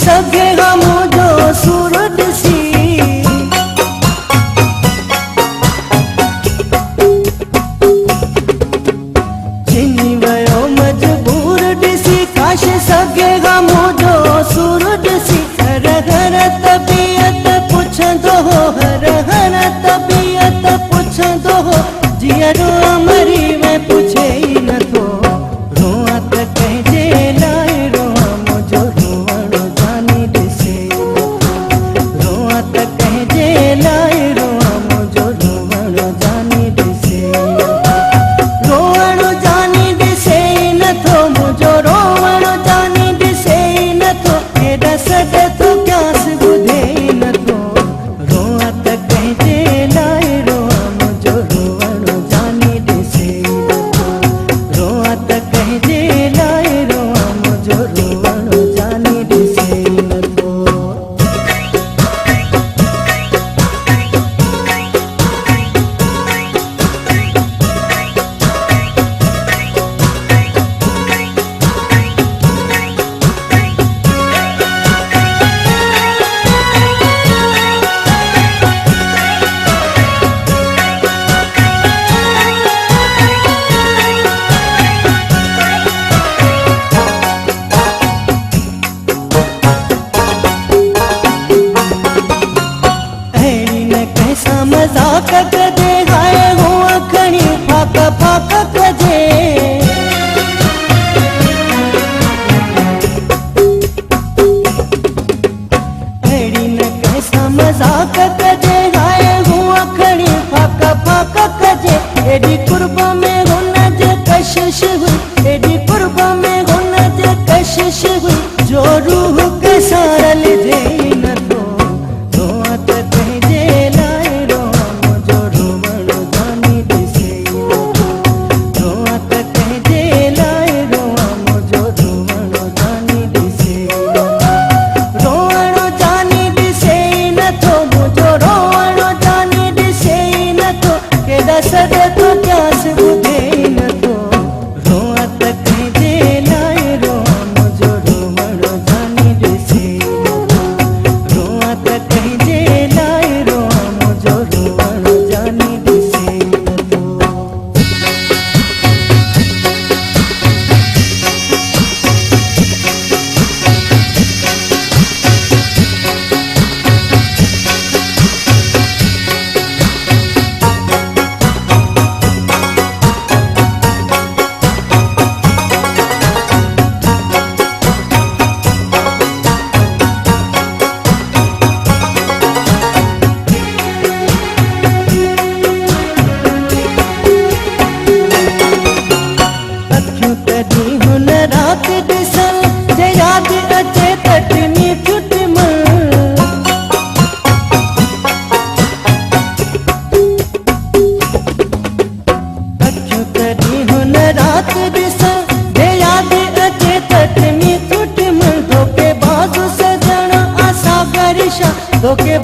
सगे हम जो सूरत सी चिनी वयो मजबूर दिसी काश सगे हम जो सूरत सी हर हर तबीयत पुछंदो हो हर हर तबीयत पुछंदो हो जियरो मरी में पुछे ही न थो रोआ त कहजे लाए रोआ मुझो रोवण जानी दिसे रोआ त कहजे लाए रोआ मुझो रोवण जानी दिसे रोवण जानी दिसे न थो मुझो रोवण जानी दिसे न थो केड़ा सॾ थो क्यास ॿुधे न थो रोआ त कहजे लाए रोआ मुझो रोवण जानी दिसे रोआ त कहजे लाए रोआ मुझो रोवण जानी दिसे न थो मजाक कजे हाय हुआ खणी फाक फाक कजे अड़ी न कैसा मजाक कजे हाय हुआ खणी फाक फाक कजे एडी कुर्ब में हुन जे कशिश हुई एडी कुर्ब में हुन जे कशिश हुई जो रूह के सारल जे न थो रोआ त कहजे लाए रोआ मुझो रोवण जानी दिसे रोआ त कहजे लाए रोआ मुझो रोवण जानी दिसे रोवण जानी दिसे न थो मुझो रोवण जानी दिसे न थो केड़ा सॾ थो क्यास ॿुधे न थो रोआ त कहजे लाए रोआ मुझो रोवण जानी दिसे रोआ त कहजे लाए रोआ मुझो रोवण जानी दिसे न थो अखियूं तॾहिं हुन राति ॾिसल जे यादि अचे तटनी चुटमल अखियूं तॾहिं हुन राति ॾिसल जे यादि अचे तटनी चुटमल धोखे बाज़ सजण असां गरिशा धोखे